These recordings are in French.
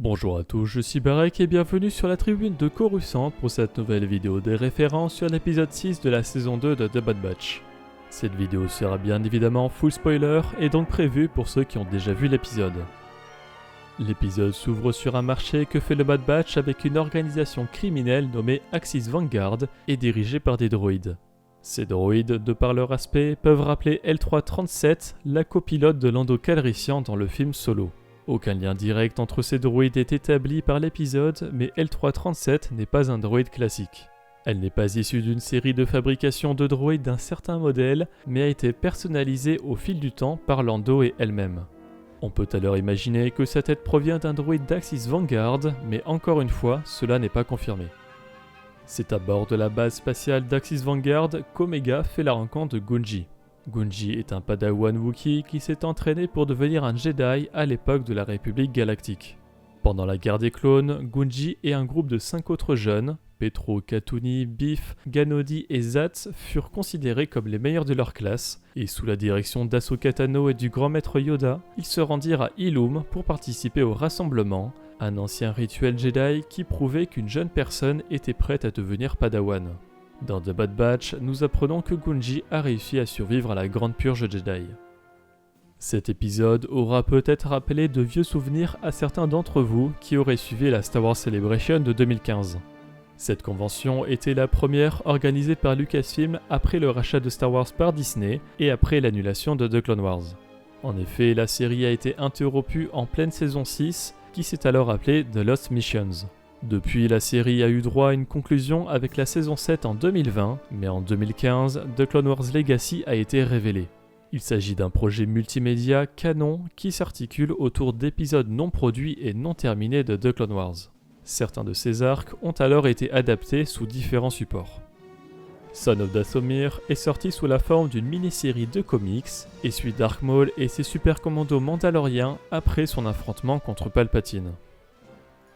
Bonjour à tous, je suis Barek et bienvenue sur la tribune de Coruscant pour cette nouvelle vidéo des références sur l'épisode 6 de la saison 2 de The Bad Batch. Cette vidéo sera bien évidemment full spoiler et donc prévue pour ceux qui ont déjà vu l'épisode. L'épisode s'ouvre sur un marché que fait le Bad Batch avec une organisation criminelle nommée Axis Vanguard et dirigée par des droïdes. Ces droïdes, de par leur aspect, peuvent rappeler L3-37, la copilote de Lando Calrissian dans le film Solo. Aucun lien direct entre ces droïdes est établi par l'épisode, mais L3-37 n'est pas un droïde classique. Elle n'est pas issue d'une série de fabrication de droïdes d'un certain modèle, mais a été personnalisée au fil du temps par Lando et elle-même. On peut alors imaginer que sa tête provient d'un droïde d'Axis Vanguard, mais encore une fois, cela n'est pas confirmé. C'est à bord de la base spatiale d'Axis Vanguard qu'Omega fait la rencontre de Gungi. Gungi est un padawan Wookiee qui s'est entraîné pour devenir un Jedi à l'époque de la République Galactique. Pendant la guerre des clones, Gungi et un groupe de 5 autres jeunes, Petro, Katuni, Biff, Ganodi et Zat, furent considérés comme les meilleurs de leur classe, et sous la direction d'Ahsoka Tano et du grand maître Yoda, ils se rendirent à Ilum pour participer au rassemblement, un ancien rituel Jedi qui prouvait qu'une jeune personne était prête à devenir padawan. Dans The Bad Batch, nous apprenons que Gungi a réussi à survivre à la grande purge Jedi. Cet épisode aura peut-être rappelé de vieux souvenirs à certains d'entre vous qui auraient suivi la Star Wars Celebration de 2015. Cette convention était la première organisée par Lucasfilm après le rachat de Star Wars par Disney et après l'annulation de The Clone Wars. En effet, la série a été interrompue en pleine saison 6, qui s'est alors appelée The Lost Missions. Depuis, la série a eu droit à une conclusion avec la saison 7 en 2020, mais en 2015, The Clone Wars Legacy a été révélé. Il s'agit d'un projet multimédia canon qui s'articule autour d'épisodes non produits et non terminés de The Clone Wars. Certains de ces arcs ont alors été adaptés sous différents supports. Son of Dathomir est sorti sous la forme d'une mini-série de comics et suit Dark Maul et ses super commandos mandaloriens après son affrontement contre Palpatine.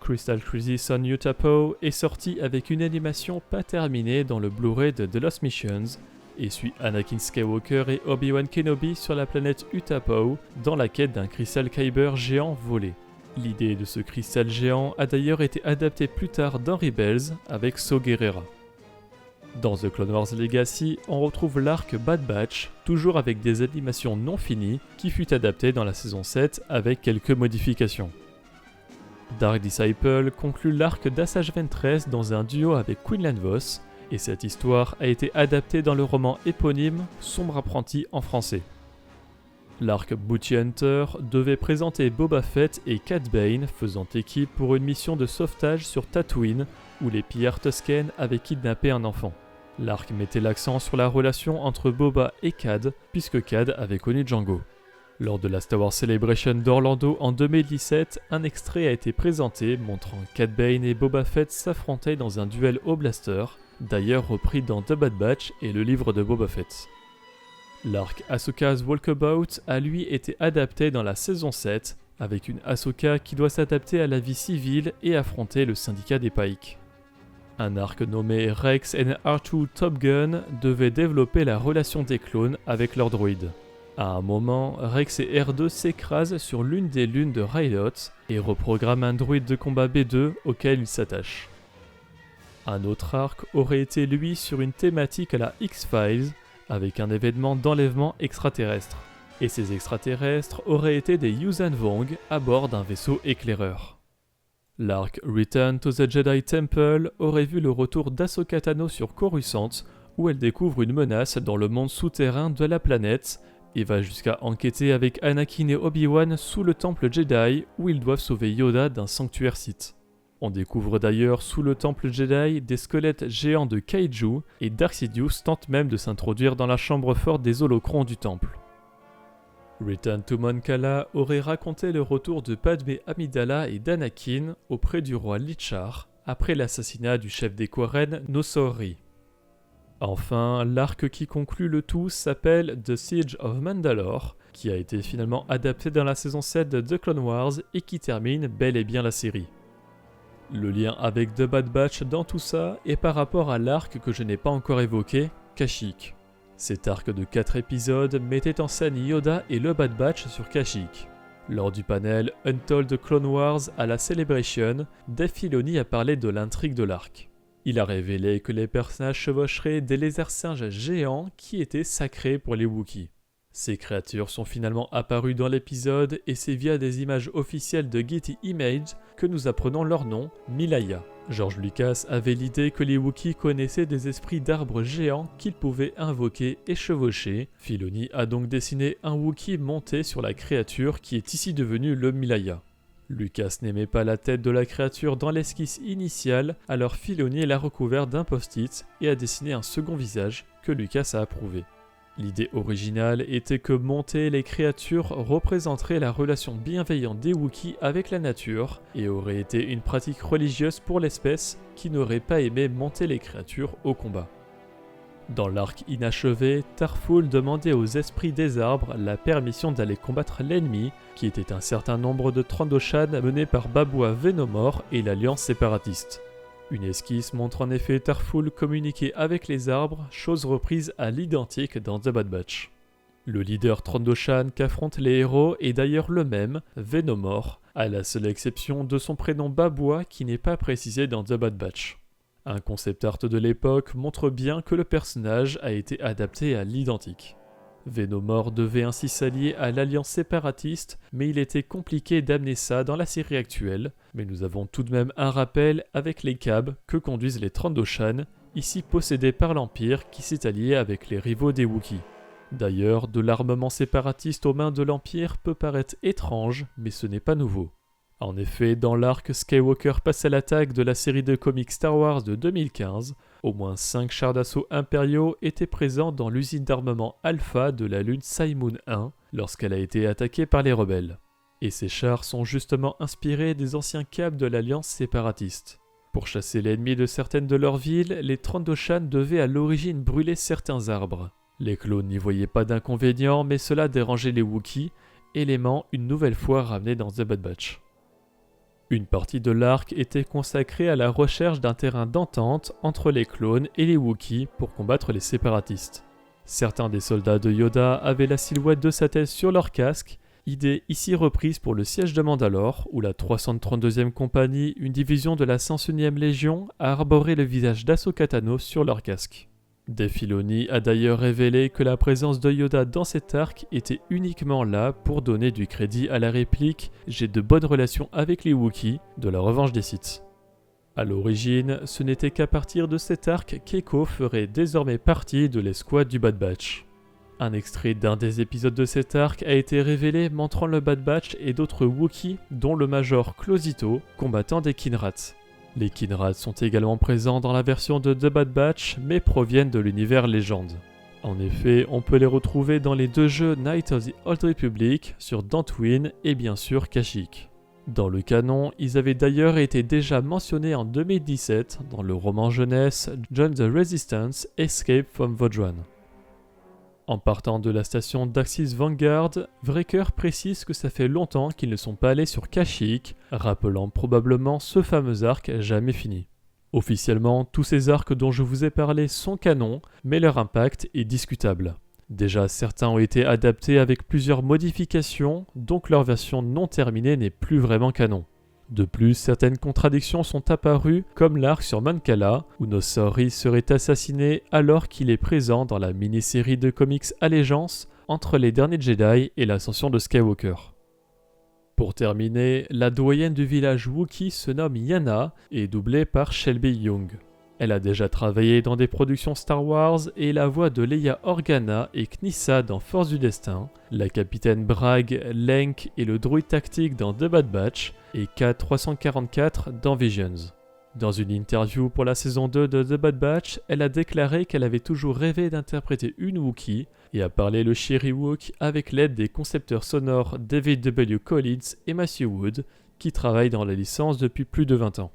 Crystal Crisis on Utapau est sorti avec une animation pas terminée dans le Blu-ray de The Lost Missions et suit Anakin Skywalker et Obi-Wan Kenobi sur la planète Utapau dans la quête d'un cristal kyber géant volé. L'idée de ce cristal géant a d'ailleurs été adaptée plus tard dans Rebels avec Saw Gerrera. Dans The Clone Wars Legacy, on retrouve l'arc Bad Batch, toujours avec des animations non finies, qui fut adapté dans la saison 7 avec quelques modifications. Dark Disciple conclut l'arc d'Asajj Ventress dans un duo avec Quinlan Vos, et cette histoire a été adaptée dans le roman éponyme Sombre Apprenti en français. L'arc Bounty Hunter devait présenter Boba Fett et Cad Bane faisant équipe pour une mission de sauvetage sur Tatooine où les pillards Tusken avaient kidnappé un enfant. L'arc mettait l'accent sur la relation entre Boba et Cad puisque Cad avait connu Django. Lors de la Star Wars Celebration d'Orlando en 2017, un extrait a été présenté montrant Cad Bane et Boba Fett s'affronter dans un duel au blaster, d'ailleurs repris dans The Bad Batch et le livre de Boba Fett. L'arc Ahsoka's Walkabout a lui été adapté dans la saison 7, avec une Ahsoka qui doit s'adapter à la vie civile et affronter le syndicat des Pykes. Un arc nommé Rex and R2 Top Gun devait développer la relation des clones avec leurs droïdes. À un moment, Rex et R2 s'écrasent sur l'une des lunes de Rylot et reprogramment un droïde de combat B2 auquel ils s'attachent. Un autre arc aurait été lui sur une thématique à la X-Files, avec un événement d'enlèvement extraterrestre. Et ces extraterrestres auraient été des Yuuzhan Vong à bord d'un vaisseau éclaireur. L'arc Return to the Jedi Temple aurait vu le retour d'Ahsoka Tano sur Coruscant, où elle découvre une menace dans le monde souterrain de la planète, et va jusqu'à enquêter avec Anakin et Obi-Wan sous le temple Jedi, où ils doivent sauver Yoda d'un sanctuaire Sith. On découvre d'ailleurs sous le temple Jedi des squelettes géants de Kaiju, et Darth Sidious tente même de s'introduire dans la chambre forte des holocrons du temple. Return to Mon Cala aurait raconté le retour de Padmé Amidala et d'Anakin auprès du roi Lichar, après l'assassinat du chef des Quarren Nosori. Enfin, l'arc qui conclut le tout s'appelle The Siege of Mandalore, qui a été finalement adapté dans la saison 7 de The Clone Wars et qui termine bel et bien la série. Le lien avec The Bad Batch dans tout ça est par rapport à l'arc que je n'ai pas encore évoqué, Kashyyyk. Cet arc de 4 épisodes mettait en scène Yoda et le Bad Batch sur Kashyyyk. Lors du panel Untold Clone Wars à la Celebration, Dave Filoni a parlé de l'intrigue de l'arc. Il a révélé que les personnages chevaucheraient des lézards singes géants qui étaient sacrés pour les Wookiees. Ces créatures sont finalement apparues dans l'épisode et c'est via des images officielles de Getty Images que nous apprenons leur nom, Milaya. George Lucas avait l'idée que les Wookiees connaissaient des esprits d'arbres géants qu'ils pouvaient invoquer et chevaucher. Filoni a donc dessiné un Wookiee monté sur la créature qui est ici devenue le Milaya. Lucas n'aimait pas la tête de la créature dans l'esquisse initiale, alors Filoni l'a recouvert d'un post-it et a dessiné un second visage que Lucas a approuvé. L'idée originale était que monter les créatures représenterait la relation bienveillante des Wookiees avec la nature et aurait été une pratique religieuse pour l'espèce qui n'aurait pas aimé monter les créatures au combat. Dans l'arc inachevé, Tarful demandait aux esprits des arbres la permission d'aller combattre l'ennemi, qui était un certain nombre de Trandoshan menés par Babua Venomor et l'Alliance séparatiste. Une esquisse montre en effet Tarful communiquer avec les arbres, chose reprise à l'identique dans The Bad Batch. Le leader Trandoshan qu'affrontent les héros est d'ailleurs le même, Venomor, à la seule exception de son prénom Babua qui n'est pas précisé dans The Bad Batch. Un concept art de l'époque montre bien que le personnage a été adapté à l'identique. Venomor devait ainsi s'allier à l'Alliance séparatiste, mais il était compliqué d'amener ça dans la série actuelle, mais nous avons tout de même un rappel avec les Cab que conduisent les Trandoshan, ici possédés par l'Empire qui s'est allié avec les rivaux des Wookiees. D'ailleurs, de l'armement séparatiste aux mains de l'Empire peut paraître étrange, mais ce n'est pas nouveau. En effet, dans l'arc Skywalker passe à l'attaque de la série de comics Star Wars de 2015, au moins 5 chars d'assaut impériaux étaient présents dans l'usine d'armement Alpha de la lune Cymoon 1 lorsqu'elle a été attaquée par les rebelles. Et ces chars sont justement inspirés des anciens Cab de l'Alliance séparatiste. Pour chasser l'ennemi de certaines de leurs villes, les Trandoshan devaient à l'origine brûler certains arbres. Les clones n'y voyaient pas d'inconvénient, mais cela dérangeait les Wookiees, élément une nouvelle fois ramené dans The Bad Batch. Une partie de l'arc était consacrée à la recherche d'un terrain d'entente entre les clones et les Wookiees pour combattre les séparatistes. Certains des soldats de Yoda avaient la silhouette de sa tête sur leur casque, idée ici reprise pour le siège de Mandalore, où la 332e compagnie, une division de la 101e Légion, a arboré le visage d'Ahsoka Tano sur leur casque. Dave Filoni a d'ailleurs révélé que la présence de Yoda dans cet arc était uniquement là pour donner du crédit à la réplique « J'ai de bonnes relations avec les Wookiees » de la Revanche des Sith. A l'origine, ce n'était qu'à partir de cet arc qu'Echo ferait désormais partie de l'escouade du Bad Batch. Un extrait d'un des épisodes de cet arc a été révélé montrant le Bad Batch et d'autres Wookiees, dont le Major Closito, combattant des Kinrats. Les Kinrats sont également présents dans la version de The Bad Batch, mais proviennent de l'univers légende. En effet, on peut les retrouver dans les deux jeux Knights of the Old Republic sur Dantooine et bien sûr Kashyyyk. Dans le canon, ils avaient d'ailleurs été déjà mentionnés en 2017 dans le roman jeunesse Join the Resistance Escape from Vodran. En partant de la station d'Axis Vanguard, Wrecker précise que ça fait longtemps qu'ils ne sont pas allés sur Kashyyyk, rappelant probablement ce fameux arc jamais fini. Officiellement, tous ces arcs dont je vous ai parlé sont canons, mais leur impact est discutable. Déjà, certains ont été adaptés avec plusieurs modifications, donc leur version non terminée n'est plus vraiment canon. De plus, certaines contradictions sont apparues, comme l'arc sur Mancala, où Nosori serait assassiné alors qu'il est présent dans la mini-série de comics Allégeance entre les derniers Jedi et l'ascension de Skywalker. Pour terminer, la doyenne du village Wookiee se nomme Yana et est doublée par Shelby Young. Elle a déjà travaillé dans des productions Star Wars et est la voix de Leia Organa et Knyssa dans Force du Destin, la capitaine Bragg, Lenk et le droïde tactique dans The Bad Batch et K-344 dans Visions. Dans une interview pour la saison 2 de The Bad Batch, elle a déclaré qu'elle avait toujours rêvé d'interpréter une Wookiee et a parlé le Shiri-Wook avec l'aide des concepteurs sonores David W. Collins et Matthew Wood, qui travaillent dans la licence depuis plus de 20 ans.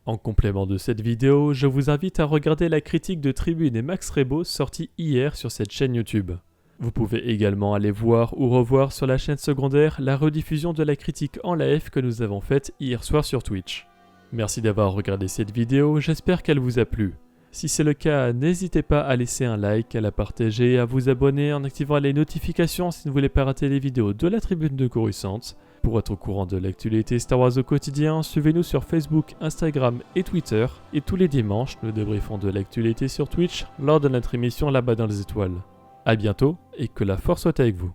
En complément de cette vidéo, je vous invite à regarder la critique de Tribune et Max Rebo sortie hier sur cette chaîne YouTube. Vous pouvez également aller voir ou revoir sur la chaîne secondaire la rediffusion de la critique en live que nous avons faite hier soir sur Twitch. Merci d'avoir regardé cette vidéo, j'espère qu'elle vous a plu. Si c'est le cas, n'hésitez pas à laisser un like, à la partager, à vous abonner en activant les notifications si vous ne voulez pas rater les vidéos de la tribune de Coruscant. Pour être au courant de l'actualité Star Wars au quotidien, suivez-nous sur Facebook, Instagram et Twitter. Et tous les dimanches, nous débriefons de l'actualité sur Twitch lors de notre émission Là-bas dans les étoiles. A bientôt et que la force soit avec vous.